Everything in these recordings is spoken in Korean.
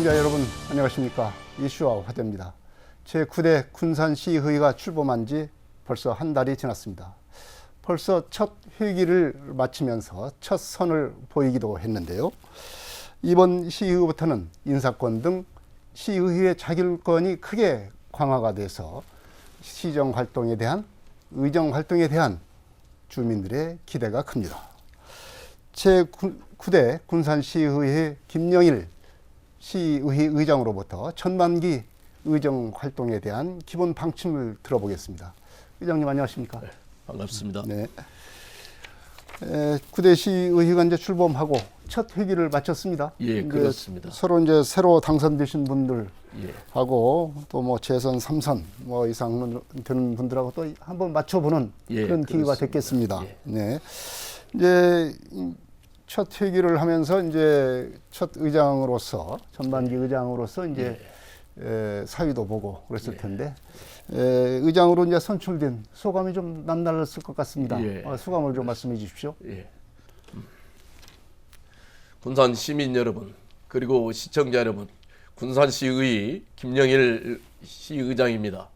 시청자 여러분 안녕하십니까. 이슈와 화제입니다. 제9대 군산시의회가 출범한 지 벌써 한 달이 지났습니다. 벌써 첫 회기를 마치면서 첫 선을 보이기도 했는데요. 이번 시의회부터는 인사권 등 시의회 자율권이 크게 강화가 돼서 시정활동에 대한 의정활동에 대한 주민들의 기대가 큽니다. 제9대 군산시의회 김영일 시의회 의장으로부터 전반기 의정활동에 대한 기본 방침을 들어보겠습니다. 의장님 안녕하십니까? 네, 반갑습니다. 네. 9대 시의회가 이제 출범하고 첫 회기를 마쳤습니다. 예, 그렇습니다. 서로 이제 새로 당선되신 분들 예. 하고 또 뭐 재선 3선 뭐 이상 되는 분들하고 또 한번 맞춰보는 예, 그런 기회가 그렇습니다. 됐겠습니다. 예. 네. 이제 첫 회기를 하면서 이제 첫 의장으로서 전반기 의장으로서 이제 사위도 보고 그랬을 텐데 의장으로 이제 선출된 소감이 좀 남달랐을 것 같습니다. 예. 소감을 좀 말씀해 주십시오. 예. 군산 시민 여러분, 그리고 시청자 여러분, 군산시의 김영일 시의장입니다.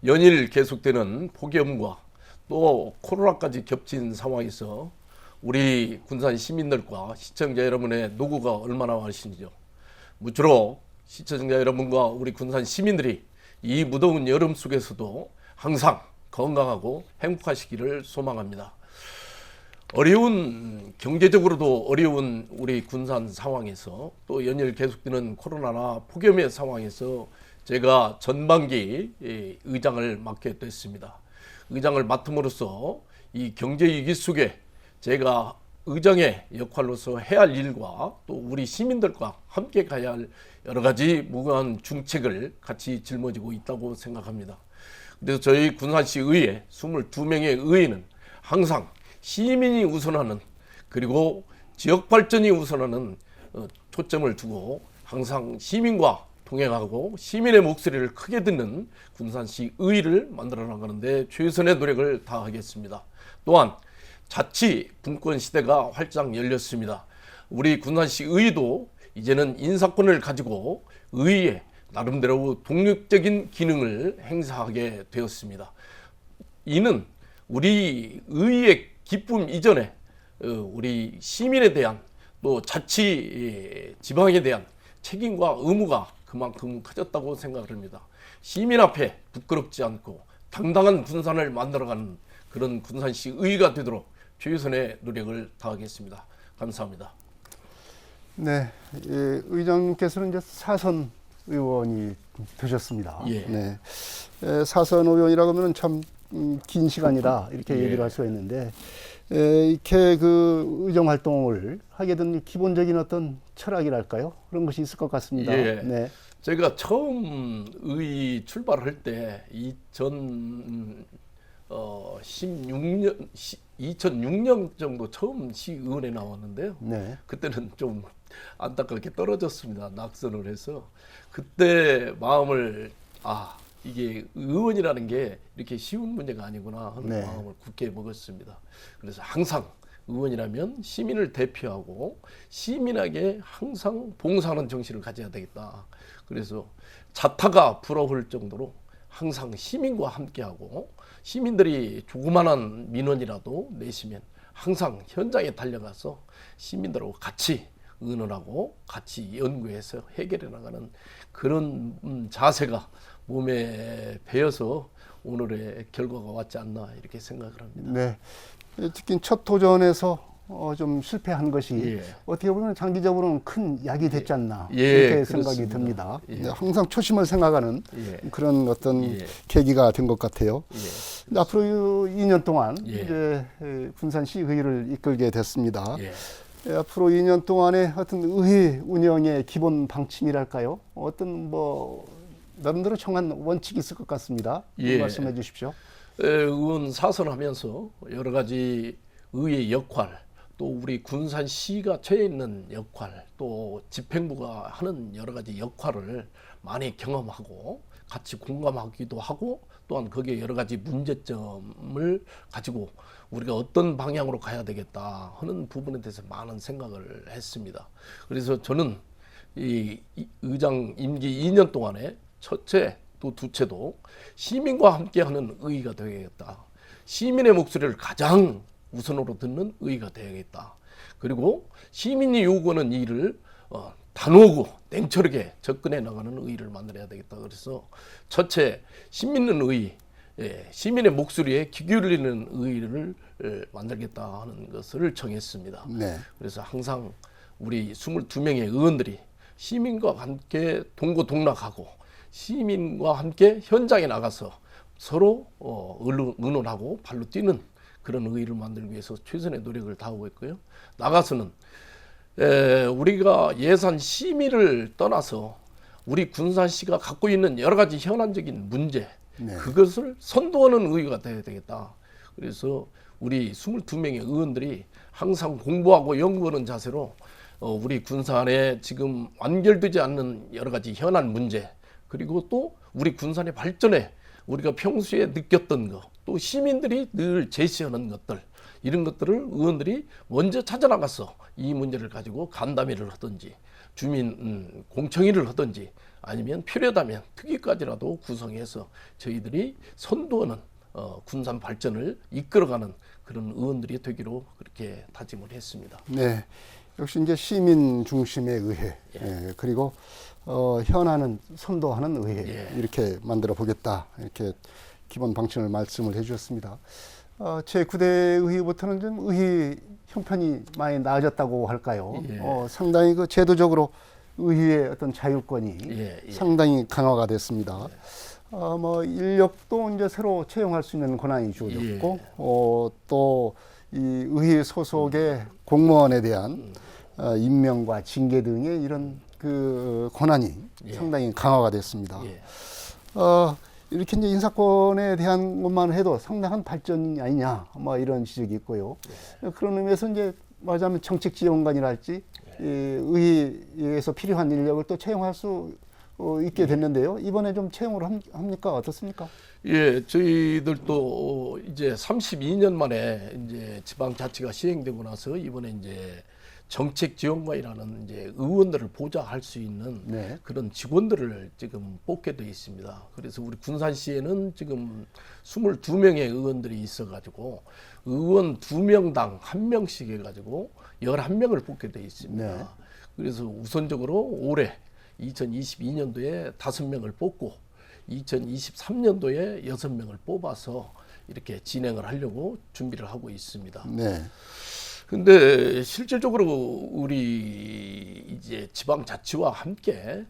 연일 계속되는 폭염과 또 코로나까지 겹친 상황에서 우리 군산 시민들과 시청자 여러분의 노고가 얼마나 많으신지요. 무쪼록 시청자 여러분과 우리 군산 시민들이 이 무더운 여름 속에서도 항상 건강하고 행복하시기를 소망합니다. 어려운, 경제적으로도 어려운 우리 군산 상황에서 또 연일 계속되는 코로나나 폭염의 상황에서 제가 전반기 의장을 맡게 됐습니다. 의장을 맡음으로써 이 경제위기 속에 제가 의장의 역할로서 해야 할 일과 또 우리 시민들과 함께 가야 할 여러 가지 무거운 중책을 같이 짊어지고 있다고 생각합니다. 그래서 저희 군산시 의회 22명의 의회는 항상 시민이 우선하는 그리고 지역 발전이 우선하는 초점을 두고 항상 시민과 동행하고 시민의 목소리를 크게 듣는 군산시 의회를 만들어 나가는데 최선의 노력을 다하겠습니다. 또한 자치 분권 시대가 활짝 열렸습니다. 우리 군산시 의회도 이제는 인사권을 가지고 의회에 나름대로 독립적인 기능을 행사하게 되었습니다. 이는 우리 의회의 기쁨 이전에 우리 시민에 대한 또 자치 지방에 대한 책임과 의무가 그만큼 커졌다고 생각을 합니다. 시민 앞에 부끄럽지 않고 당당한 군산을 만들어가는 그런 군산시 의회가 되도록 최선의 노력을 다하겠습니다. 감사합니다. 네, 의장님께서는 이제 사선 의원이 되셨습니다. 예. 네, 사선 의원이라고 하면 참 긴 시간이다 이렇게 예. 얘기를 할 수가 있는데 이렇게 그 의정 활동을 하게 된 기본적인 어떤 철학이랄까요? 그런 것이 있을 것 같습니다. 예. 네. 제가 처음 의 출발할 때 2006년 정도 처음 시의원에 나왔는데요. 네. 그때는 좀 안타깝게 떨어졌습니다. 낙선을 해서 그때 마음을 이게 의원이라는 게 이렇게 쉬운 문제가 아니구나 하는 네. 마음을 굳게 먹었습니다. 그래서 항상 의원이라면 시민을 대표하고 시민에게 항상 봉사하는 정신을 가져야 되겠다. 그래서 자타가 부러울 정도로 항상 시민과 함께하고 시민들이 조그마한 민원이라도 내시면 항상 현장에 달려가서 시민들하고 같이 의논하고 같이 연구해서 해결해 나가는 그런 자세가 몸에 배어서 오늘의 결과가 왔지 않나 이렇게 생각을 합니다. 네. 특히 첫 도전에서 좀 실패한 것이 예. 어떻게 보면 장기적으로는 큰 약이 됐지 않나 예, 이렇게 생각이 그렇습니다. 듭니다. 예. 네, 항상 초심을 생각하는 예. 그런 어떤 예. 계기가 된 것 같아요. 예. 앞으로 2년 동안 예. 이제 군산시의회를 이끌게 됐습니다. 예. 앞으로 2년 동안의 어떤 의회 운영의 기본 방침이랄까요? 어떤 뭐 나름대로 정한 원칙이 있을 것 같습니다. 예. 말씀해 주십시오. 의원 사선하면서 여러 가지 의회 역할, 또 우리 군산시가 처해 있는 역할, 또 집행부가 하는 여러 가지 역할을 많이 경험하고 같이 공감하기도 하고 또한 거기에 여러 가지 문제점을 가지고 우리가 어떤 방향으로 가야 되겠다 하는 부분에 대해서 많은 생각을 했습니다. 그래서 저는 이 의장 임기 2년 동안에 첫째 또 두째도 시민과 함께하는 의의가 되어야겠다. 시민의 목소리를 가장 우선으로 듣는 의의가 되어야겠다. 그리고 시민이 요구하는 일을 단호하고 냉철하게 접근해 나가는 의의를 만들어야 되겠다. 그래서 첫째, 신민는 의의, 시민의 목소리에 귀 기울이는 의의를 만들겠다 하는 것을 정했습니다. 네. 그래서 항상 우리 22명의 의원들이 시민과 함께 동고동락하고 시민과 함께 현장에 나가서 서로 의논하고 발로 뛰는 그런 의의를 만들기 위해서 최선의 노력을 다하고 있고요. 나가서는 우리가 예산 심의를 떠나서 우리 군산시가 갖고 있는 여러 가지 현안적인 문제, 네. 그것을 선도하는 의의가 돼야 되겠다. 그래서 우리 22명의 의원들이 항상 공부하고 연구하는 자세로 우리 군산에 지금 완결되지 않는 여러 가지 현안 문제, 그리고 또 우리 군산의 발전에 우리가 평소에 느꼈던 것, 또 시민들이 늘 제시하는 것들, 이런 것들을 의원들이 먼저 찾아나가서 이 문제를 가지고 간담회를 하든지 주민 공청회를 하든지 아니면 필요하다면 특위까지라도 구성해서 저희들이 선도하는 군산 발전을 이끌어가는 그런 의원들이 되기로 그렇게 다짐을 했습니다. 네. 역시 이제 시민 중심의 의회, 그리고 현안은 선도하는 의회, 이렇게 만들어 보겠다. 이렇게 기본 방침을 말씀을 해주셨습니다. 제9대 의회부터는 좀 의회 형편이 많이 나아졌다고 할까요? 상당히 그 제도적으로 의회의 어떤 자율권이 상당히 강화가 됐습니다. 뭐 인력도 이제 새로 채용할 수 있는 권한이 주어졌고, 또 이 의회 소속의 공무원에 대한 임명과 징계 등의 이런 그 권한이 상당히 강화가 됐습니다. 이렇게 이제 인사권에 대한 것만 해도 상당한 발전이 아니냐, 뭐 이런 지적이 있고요. 그런 의미에서 이제 말하자면 정책 지원관이랄지 이 의회에서 필요한 인력을 또 채용할 수 있게 됐는데요. 이번에 좀 채용을 합니까? 어떻습니까? 예, 저희들도 이제 32년 만에 이제 지방자치가 시행되고 나서 이번에 이제 정책 지원관이라는 이제 의원들을 보좌할 수 있는 그런 직원들을 지금 뽑게 되어 있습니다. 그래서 우리 군산시에는 지금 22명의 의원들이 있어가지고 의원 2명당 1명씩 해가지고 11명을 뽑게 되어 있습니다. 그래서 우선적으로 올해 2022년도에 5명을 뽑고 2023년도에 6명을 뽑아서 이렇게 진행을 하려고 준비를 하고 있습니다. 근데 실질적으로 우리 이제 지방자치와 함께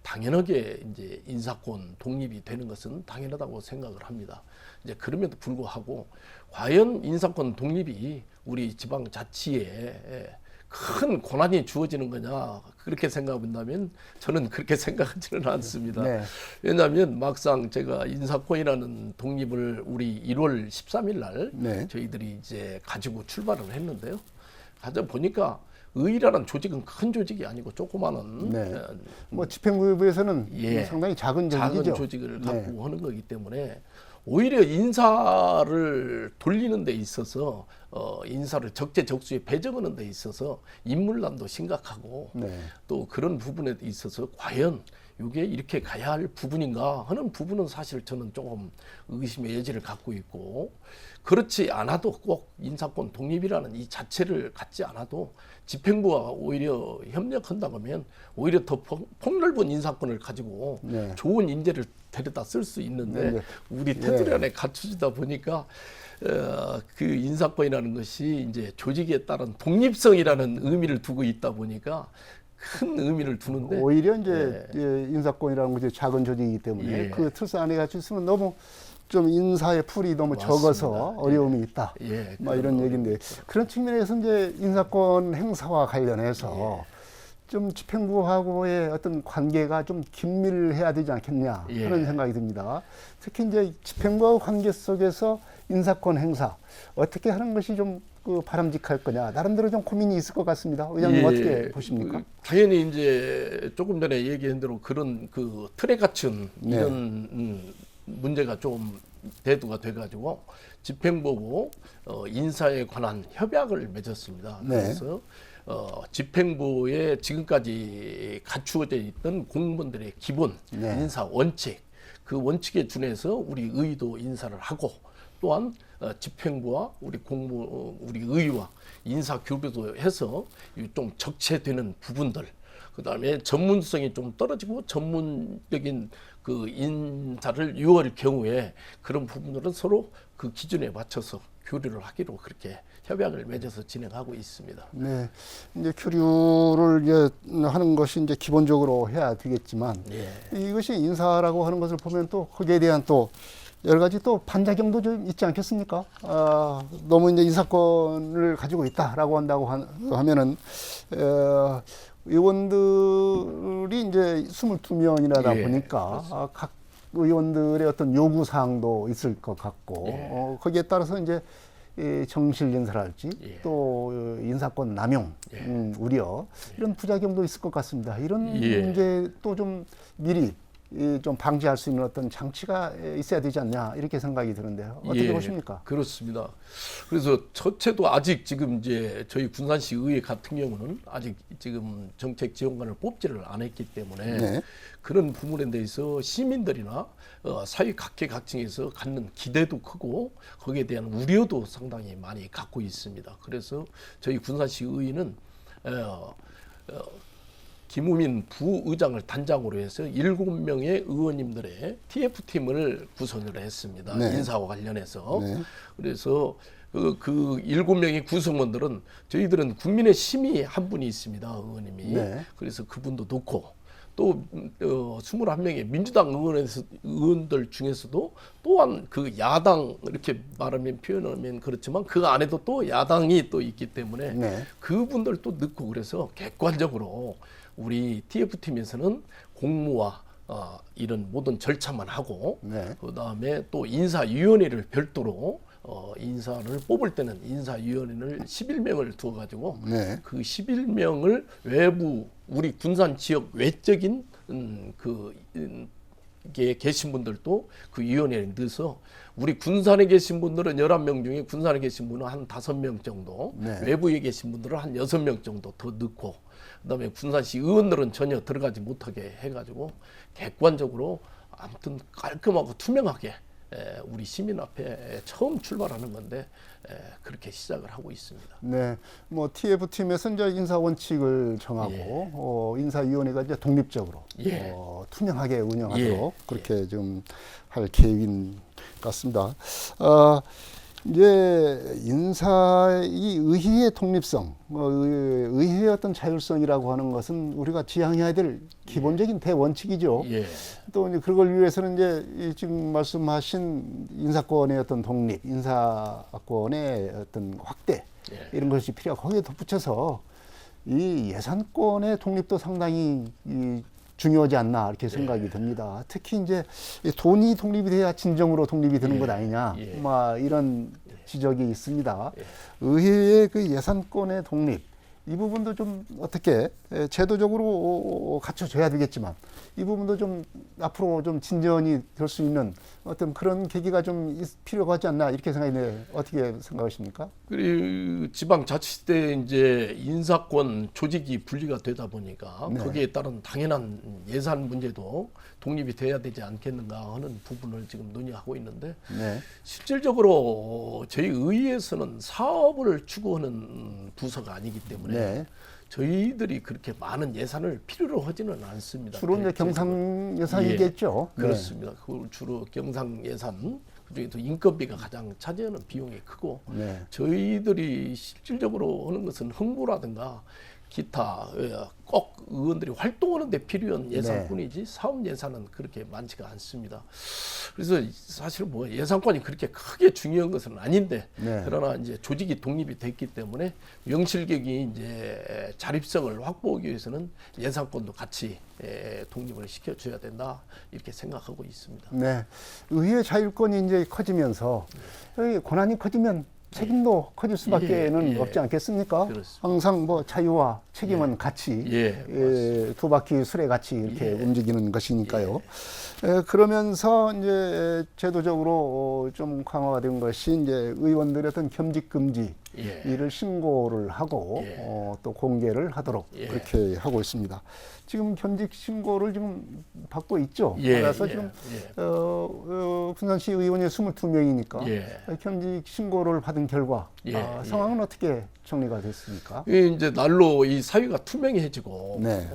당연하게 이제 인사권 독립이 되는 것은 당연하다고 생각을 합니다. 이제 그럼에도 불구하고 과연 인사권 독립이 우리 지방자치에 큰 권한이 주어지는 거냐, 그렇게 생각한다면 저는 그렇게 생각하지는 않습니다. 왜냐하면 막상 제가 인사권이라는 독립을 우리 1월 13일 날 저희들이 이제 가지고 출발을 했는데요. 가져 보니까 의회라는 조직은 큰 조직이 아니고 조그마한 뭐 집행부에서는 상당히 작은 조직이죠. 작은 조직을 갖고 하는 거기 때문에 오히려 인사를 돌리는 데 있어서 인사를 적재적소에 배정하는 데 있어서 인물난도 심각하고 또 그런 부분에 있어서 과연 이게 이렇게 가야 할 부분인가 하는 부분은 사실 저는 조금 의심의 여지를 갖고 있고, 그렇지 않아도 꼭 인사권 독립이라는 이 자체를 갖지 않아도 집행부와 오히려 협력한다고 하면 오히려 더 폭넓은 인사권을 가지고 좋은 인재를 데려다 쓸 수 있는데 우리 테두리 안에 갖추지다 보니까 그 인사권이라는 것이 이제 조직에 따른 독립성이라는 의미를 두고 있다 보니까 큰 의미를 두는데 오히려 이제 인사권이라는 것이 작은 조직이기 때문에 그 틀 안에 같이 있으면 너무 좀 인사의 풀이 너무 적어서 어려움이 있다. 막 이런 얘기인데 그런 측면에서 이제 인사권 행사와 관련해서 좀 집행부하고의 어떤 관계가 좀 긴밀해야 되지 않겠냐 하는 생각이 듭니다. 특히 이제 집행부하고 관계 속에서 인사권 행사 어떻게 하는 것이 좀 그 바람직할 거냐, 나름대로 좀 고민이 있을 것 같습니다. 의장님 어떻게 보십니까? 당연히 이제 조금 전에 얘기한 대로 그런 그 틀에 갖춘 이런 문제가 좀 대두가 돼가지고 집행부고 인사에 관한 협약을 맺었습니다. 그래서 집행부에 지금까지 갖추어져 있던 공무원들의 기본 네. 인사 원칙, 그 원칙에 준해서 우리 의도 인사를 하고, 또한 집행부와 우리 의와 인사 교류도 해서 좀 적체되는 부분들, 그다음에 전문성이 좀 떨어지고 전문적인 그 인사를 요할 경우에 그런 부분들은 서로 그 기준에 맞춰서 교류를 하기로 그렇게 협약을 맺어서 진행하고 있습니다. 네, 이제 교류를 이제 하는 것이 이제 기본적으로 해야 되겠지만 이것이 인사라고 하는 것을 보면 또 거기에 대한 또 여러 가지 또 반작용도 좀 있지 않겠습니까? 너무 이제 인사권을 가지고 있다라고 한다고 하면은 의원들이 이제 22명이라다 보니까 각 의원들의 어떤 요구 사항도 있을 것 같고 거기에 따라서 이제 이 정실 인사랄지 또 인사권 남용 우려 이런 부작용도 있을 것 같습니다. 이런 문제 또 좀 미리 좀 방지할 수 있는 어떤 장치가 있어야 되지 않냐 이렇게 생각이 드는데요. 어떻게 보십니까? 그렇습니다. 그래서 첫째도 아직 지금 이제 저희 군산시 의회 같은 경우는 아직 지금 정책 지원관을 뽑지를 않았기 때문에 그런 부분에 대해서 시민들이나 사회 각계각층에서 갖는 기대도 크고 거기에 대한 우려도 상당히 많이 갖고 있습니다. 그래서 저희 군산시 의회는 김우민 부의장을 단장으로 해서 7명의 의원님들의 TF팀을 구성을 했습니다. 인사와 관련해서. 그래서 그 7명의 구성원들은 저희들은 국민의 심의 한 분이 있습니다. 의원님이. 그래서 그분도 놓고 또 21명의 민주당 의원들 중에서도 또한 그 야당 이렇게 말하면 표현하면 그렇지만 그 안에도 또 야당이 또 있기 때문에 그분들도 넣고 그래서 객관적으로 우리 TF팀에서는 공무와 이런 모든 절차만 하고 그다음에 또 인사위원회를 별도로 인사를 뽑을 때는 인사위원회를 11명을 두어가지고 그 11명을 외부 우리 군산 지역 외적인 게 계신 분들도 그 위원회에 넣어서 우리 군산에 계신 분들은 11명 중에 군산에 계신 분은 한 5명 정도 외부에 계신 분들은 한 6명 정도 더 넣고 그다음에 군산시 의원들은 전혀 들어가지 못하게 해가지고 객관적으로 아무튼 깔끔하고 투명하게 우리 시민 앞에 처음 출발하는 건데 그렇게 시작을 하고 있습니다. 네, 뭐 TF팀에서 이제 인사 원칙을 정하고 인사위원회가 이제 독립적으로 투명하게 운영하도록 그렇게 좀 할 계획인 것 같습니다. 이제 이 의회의 독립성, 의회의 어떤 자율성이라고 하는 것은 우리가 지향해야 될 기본적인 대원칙이죠. 또 이제 그걸 위해서는 이제 지금 말씀하신 인사권의 어떤 독립, 인사권의 어떤 확대 이런 것이 필요하고 거기에 덧붙여서 이 예산권의 독립도 상당히 중요하지 않나 이렇게 생각이 듭니다. 특히 이제 돈이 독립이 돼야 진정으로 독립이 되는 것 아니냐, 이런 지적이 있습니다. 의회의 그 예산권의 독립 이 부분도 좀 어떻게 제도적으로 갖춰줘야 되겠지만 이 부분도 좀 앞으로 좀 진전이 될 수 있는 어떤 그런 계기가 좀 필요하지 않나 이렇게 생각이 드는데 어떻게 생각하십니까? 그리고 지방자치때 이제 인사권 조직이 분리가 되다 보니까 거기에 따른 당연한 예산 문제도 독립이 돼야 되지 않겠는가 하는 부분을 지금 논의하고 있는데 실질적으로 저희 의회에서는 사업을 추구하는 부서가 아니기 때문에 저희들이 그렇게 많은 예산을 필요로 하지는 않습니다. 주로 이제 경상 예산이겠죠. 그렇습니다. 그 주로 경상 예산 그중에도 인건비가 가장 차지하는 비용이 크고 저희들이 실질적으로 하는 것은 홍보라든가 기타 꼭 의원들이 활동하는 데 필요한 예산뿐이지 사업 예산은 그렇게 많지가 않습니다. 그래서 사실 뭐 예산권이 그렇게 크게 중요한 것은 아닌데 그러나 이제 조직이 독립이 됐기 때문에 명실격이 이제 자립성을 확보하기 위해서는 예산권도 같이 독립을 시켜줘야 된다 이렇게 생각하고 있습니다. 의회 자율권이 이제 커지면서 권한이 커지면 책임도 커질 수밖에는 없지 않겠습니까? 그렇습니다. 항상 뭐 자유와 책임은 같이 두 바퀴 수레 같이 이렇게 움직이는 것이니까요. 그러면서 이제 제도적으로 좀 강화가 된 것이 이제 의원들의 어떤 겸직 금지 예. 이를 신고를 하고 예. 또 공개를 하도록 예. 그렇게 하고 있습니다. 지금 겸직 신고를 지금 받고 있죠. 예. 그래서 예. 지금 예. 군산시 의원이 22명이니까 예. 겸직 신고를 받은 결과 예. 상황은 어떻게 정리가 됐습니까? 이제 날로 이 사유가 투명해지고 네.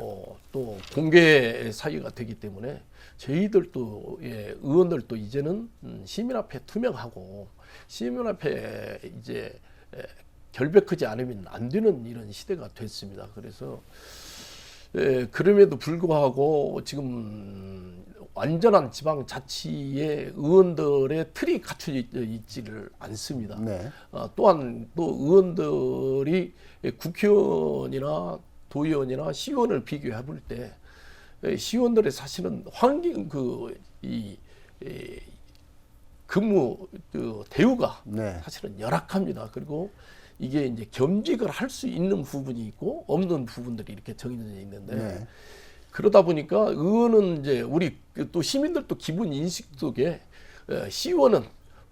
또 공개 사유가 되기 때문에 저희들도 의원들도 이제는 시민 앞에 투명하고 시민 앞에 이제 결백하지 않으면 안 되는 이런 시대가 됐습니다. 그래서 그럼에도 불구하고 지금 완전한 지방자치의 의원들의 틀이 갖춰져 있지를 않습니다. 네. 또한 또 의원들이 국회의원이나 도의원이나 시의원을 비교해 볼 때 시의원들의 사실은 환경 근무 대우가 네. 사실은 열악합니다. 그리고 이게 이제 겸직을 할 수 있는 부분이 있고 없는 부분들이 이렇게 정해져 있는데 네. 그러다 보니까 의원은 이제 우리 또 시민들도 기본 인식 속에 시의원은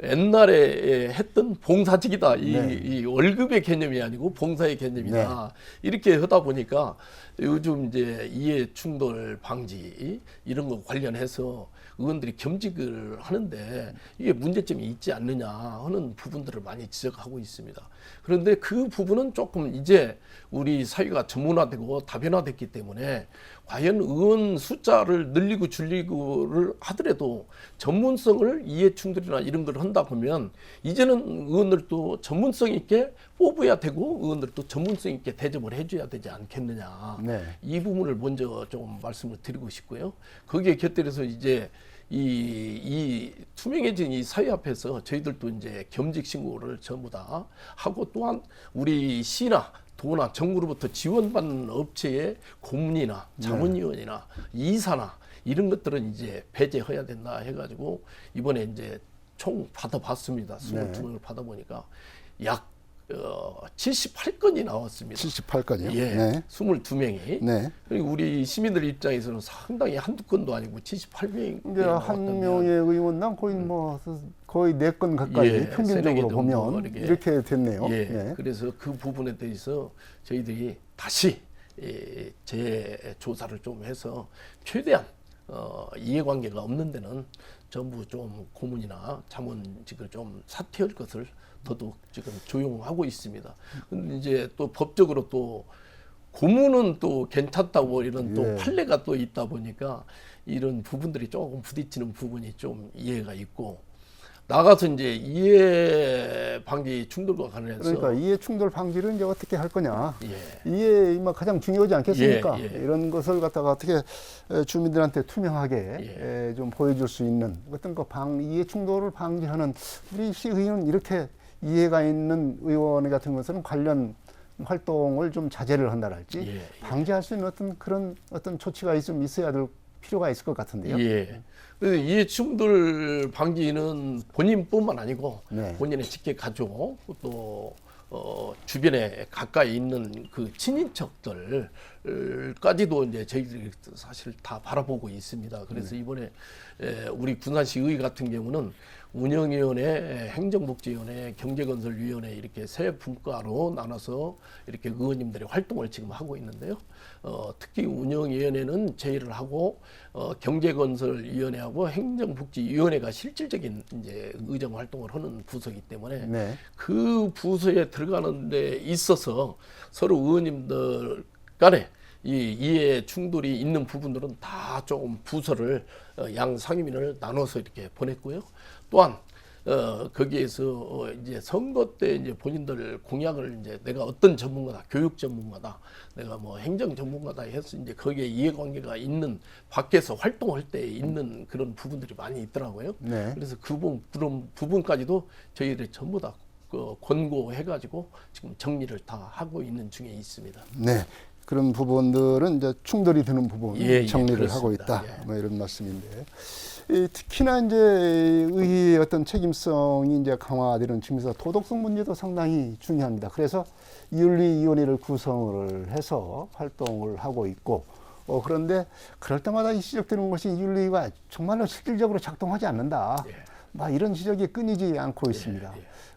옛날에 했던 봉사직이다. 이 월급의 개념이 아니고 봉사의 개념이다. 이렇게 하다 보니까 요즘 이제 이해 충돌 방지 이런 거 관련해서 의원들이 겸직을 하는데 이게 문제점이 있지 않느냐 하는 부분들을 많이 지적하고 있습니다. 그런데 그 부분은 조금 이제 우리 사회가 전문화되고 다변화됐기 때문에 과연 의원 숫자를 늘리고 줄이고를 하더라도 전문성을 이해 충돌이나 이런 걸 한다 보면 이제는 의원들도 전문성 있게 뽑아야 되고 의원들도 전문성 있게 대접을 해줘야 되지 않겠느냐. 네. 이 부분을 먼저 좀 말씀을 드리고 싶고요. 거기에 곁들여서 이제 이 투명해진 이 사회 앞에서 저희들도 이제 겸직 신고를 전부 다 하고 또한 우리 시나 도나 정부로부터 지원받는 업체의 고문이나 자문위원이나 이사나 이런 것들은 이제 배제해야 된다 해가지고 이번에 이제 총 받아봤습니다. 22명을 받아보니까 약 78건이 나왔습니다. 78건이요? 예, 네. 22명이. 네. 그리고 우리 시민들 입장에서는 상당히 한두 건도 아니고 78명이 이제 한 명의 의원당 거의 4건 가까이 예, 평균적으로 세네 개 정도 보면 이렇게 됐네요. 예, 네. 그래서 그 부분에 대해서 저희들이 다시 재조사를 좀 해서 최대한 이해관계가 없는 데는 전부 좀 고문이나 자문직을 좀 사퇴할 것을 더더욱 지금 조용하고 있습니다. 근데 이제 또 법적으로 또 고문은 또 괜찮다고 이런 또 판례가 또 있다 보니까 이런 부분들이 조금 부딪히는 부분이 좀 이해가 있고 나가서 이제 이해 방지 충돌과 관련해서 그러니까 이해 충돌 방지를 이제 어떻게 할 거냐. 예. 이해 가장 중요하지 않겠습니까? 예, 예. 이런 것을 갖다가 어떻게 주민들한테 투명하게 좀 보여줄 수 있는 어떤 이해 충돌을 방지하는 우리 시의회는 이렇게 이해가 있는 의원 같은 것은 관련 활동을 좀 자제를 한다랄지 방지할 수 있는 그런 조치가 좀 있어야 될 필요가 있을 것 같은데요. 예. 그래서 이해 충돌 방지는 본인뿐만 아니고 네. 본인의 직계 가족 또 주변에 가까이 있는 그 친인척들까지도 이제 저희들이 사실 다 바라보고 있습니다. 그래서 이번에 우리 군산시 의 같은 경우는 운영위원회, 행정복지위원회, 경제건설위원회 이렇게 세 분과로 나눠서 이렇게 의원님들이 활동을 지금 하고 있는데요. 특히 운영위원회는 제의를 하고 경제건설위원회하고 행정복지위원회가 실질적인 이제 의정 활동을 하는 부서이기 때문에 네. 그 부서에 들어가는 데 있어서 서로 의원님들 간에 이 이해 충돌이 있는 부분들은 다 조금 부서를 양 상임위를 나눠서 이렇게 보냈고요. 또한 거기에서 이제 선거 때 이제 본인들 공약을 이제 내가 어떤 전문가다, 교육 전문가다, 내가 뭐 행정 전문가다 해서 이제 거기에 이해관계가 있는 밖에서 활동할 때 있는 그런 부분들이 많이 있더라고요. 네. 그래서 그런 부분까지도 저희들이 전부 다 권고해가지고 지금 정리를 다 하고 있는 중에 있습니다. 네. 그런 부분들은 이제 충돌이 되는 부분 정리를 하고 있다. 뭐 이런 말씀인데. 특히나 이제 의회의 어떤 책임성이 이제 강화되는 측면에서 도덕성 문제도 상당히 중요합니다. 그래서 윤리위원회를 구성을 해서 활동을 하고 있고, 그런데 그럴 때마다 지적되는 것이 윤리위가 정말로 실질적으로 작동하지 않는다. 막 이런 지적이 끊이지 않고 있습니다.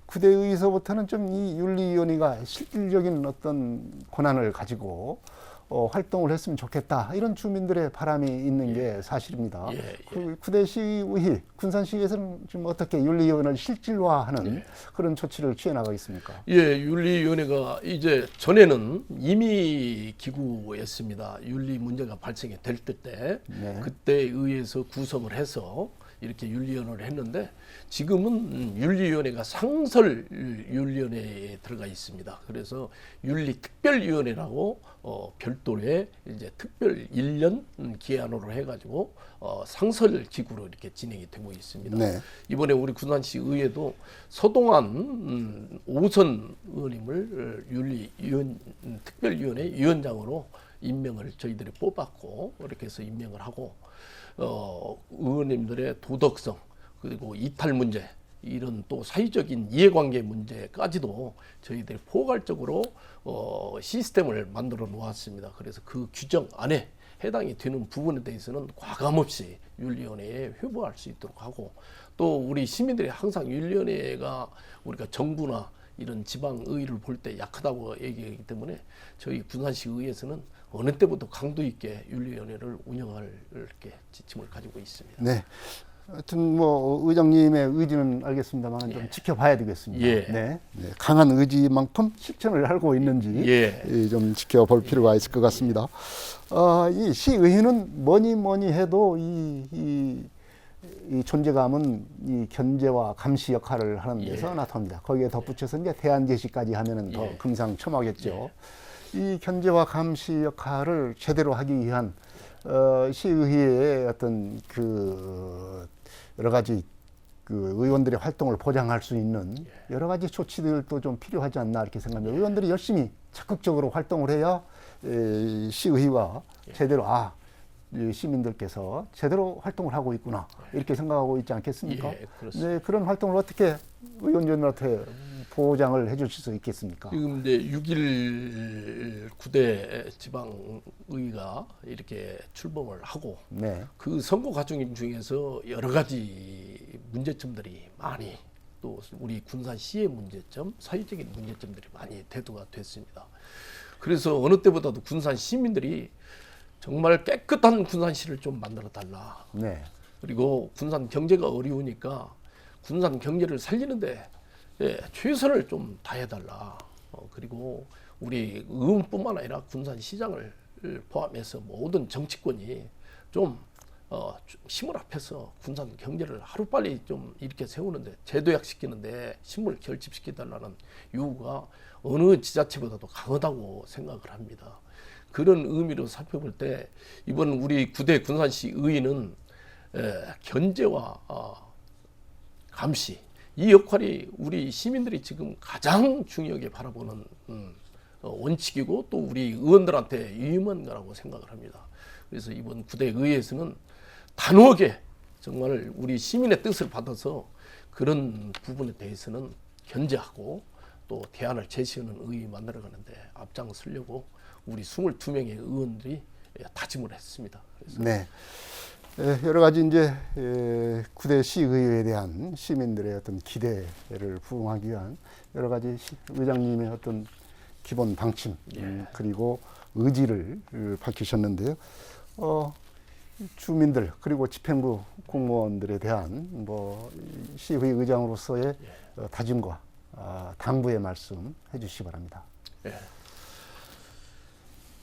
구대의서부터는 좀 이 윤리위원회가 실질적인 어떤 권한을 가지고 활동을 했으면 좋겠다, 이런 주민들의 바람이 있는 게 사실입니다. 그 구대시의 군산시에서는 지금 어떻게 윤리위원회를 실질화하는 그런 조치를 취해 나가겠습니까? 예, 윤리위원회가 이제 전에는 임의 기구였습니다. 윤리 문제가 발생이 될 때, 네. 그때 의해서 구성을 해서 이렇게 윤리위원회를 했는데, 지금은 윤리위원회가 상설윤리위원회에 들어가 있습니다. 그래서 윤리특별위원회라고 별도의 이제 특별 1년 기한으로 해가지고 상설기구로 이렇게 진행이 되고 있습니다. 네. 이번에 우리 군산시 의회도 서동환 5선 의원님을 특별위원회 위원장으로 임명을 저희들이 뽑았고, 이렇게 해서 임명을 하고, 의원님들의 도덕성, 그리고 이탈 문제, 이런 또 사회적인 이해관계 문제까지도 저희들이 포괄적으로 시스템을 만들어 놓았습니다. 그래서 그 규정 안에 해당이 되는 부분에 대해서는 과감없이 윤리위원회에 회부할 수 있도록 하고, 또 우리 시민들이 항상 윤리위원회가 우리가 정부나 이런 지방의회를 볼 때 약하다고 얘기하기 때문에 저희 군산시 의회에서는 어느 때보다 강도 있게 윤리위원회를 운영할 이렇게 지침을 가지고 있습니다. 네. 하여튼 뭐 의장님의 의지는 알겠습니다만 좀 지켜봐야 되겠습니다. 예. 네. 네. 강한 의지만큼 실천을 하고 있는지 좀 지켜볼 필요가 있을 것 같습니다. 이 시의회는 뭐니 해도 이 존재감은 이 견제와 감시 역할을 하는 데서 나타납니다. 거기에 덧붙여서 이제 대안 제시까지 하면은 더 금상첨화겠죠. 이 견제와 감시 역할을 제대로 하기 위한 시의회의 어떤 그 여러 가지 그 의원들의 활동을 보장할 수 있는 여러 가지 조치들도 좀 필요하지 않나 이렇게 생각합니다. 의원들이 열심히 적극적으로 활동을 해야 시의회와 제대로 이 시민들께서 제대로 활동을 하고 있구나 이렇게 생각하고 있지 않겠습니까? 예, 그렇습니다. 네, 그런 활동을 어떻게 의원님한테 보장을 해줄 수 있겠습니까? 지금 이제 6.1 9대 지방의회가 이렇게 출범을 하고, 네. 그 선거 과정 중에서 여러 가지 문제점들이 많이, 또 우리 군산시의 문제점, 사회적인 문제점들이 많이 대두가 됐습니다. 그래서 어느 때보다도 군산 시민들이 정말 깨끗한 군산시를 좀 만들어 달라. 네. 그리고 군산 경제가 어려우니까 군산 경제를 살리는데 최선을 좀 다해달라. 그리고 우리 의원뿐만 아니라 군산시장을 포함해서 모든 정치권이 좀 힘을 합해서 군산 경제를 하루빨리 좀 이렇게 세우는데, 제도약시키는데 힘을 결집시켜달라는 요구가 어느 지자체보다도 강하다고 생각을 합니다. 그런 의미로 살펴볼 때 이번 우리 9대 군산시 의회는 견제와 감시, 이 역할이 우리 시민들이 지금 가장 중요하게 바라보는 원칙이고, 또 우리 의원들한테 유의무한 거라고 생각을 합니다. 그래서 이번 9대 의회에서는 단호하게 정말 우리 시민의 뜻을 받아서 그런 부분에 대해서는 견제하고 또 대안을 제시하는 의회 만들어가는데 앞장서려고 우리 22명의 의원들이 다짐을 했습니다. 그래서 네. 여러 가지 이제 9대 시의회에 대한 시민들의 어떤 기대를 부응하기 위한 여러 가지 의장님의 어떤 기본 방침 그리고 의지를 밝히셨는데요. 주민들 그리고 집행부 공무원들에 대한 뭐 시의회 의장으로서의 다짐과 당부의 말씀 해주시기 바랍니다.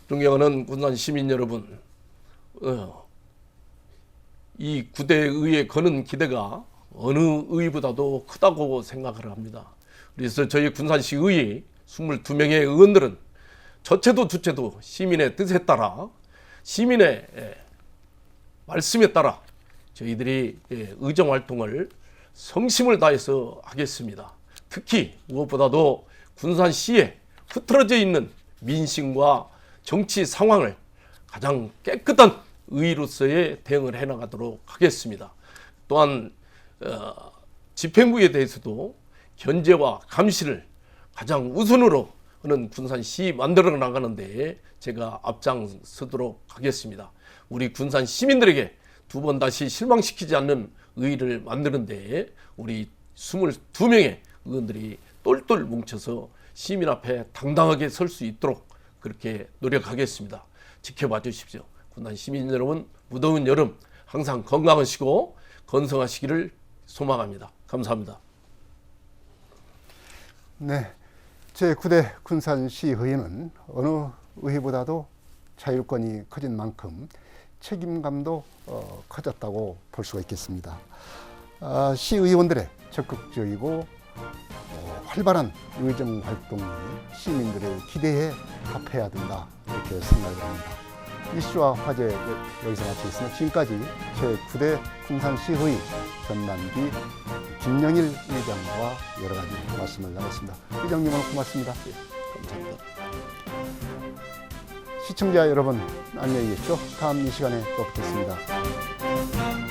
존경하는 군산 시민 여러분, 이 9대 의회에 거는 기대가 어느 의회보다도 크다고 생각을 합니다. 그래서 저희 군산시 의회 22명의 의원들은 저체도 주체도 시민의 뜻에 따라, 시민의 말씀에 따라 저희들이 의정 활동을 성심을 다해서 하겠습니다. 특히 무엇보다도 군산시에 흐트러져 있는 민심과 정치 상황을 가장 깨끗한 의의로서의 대응을 해나가도록 하겠습니다. 또한 집행부에 대해서도 견제와 감시를 가장 우선으로 하는 군산시 만들어 나가는 데에 제가 앞장서도록 하겠습니다. 우리 군산 시민들에게 두 번 다시 실망시키지 않는 의의를 만드는 데에 우리 22명의 의원들이 똘똘 뭉쳐서 시민 앞에 당당하게 설 수 있도록 그렇게 노력하겠습니다. 지켜봐 주십시오. 군산 시민 여러분, 무더운 여름 항상 건강하시고 건성하시기를 소망합니다. 감사합니다. 네, 제9대 군산시의회는 어느 의회보다도 자율권이 커진 만큼 책임감도 커졌다고 볼 수가 있겠습니다. 시의원들의 적극적이고 활발한 의정 활동이 시민들의 기대에 합해야 된다, 이렇게 생각을 합니다. 이슈와 화제 여기서 마치겠습니다. 지금까지 제9대 군산시의 전반기 김영일 의장과 여러 가지 말씀을 나눴습니다. 의장님 오늘 고맙습니다. 감사합니다. 시청자 여러분 안녕히 계십시오. 다음 이 시간에 또 뵙겠습니다.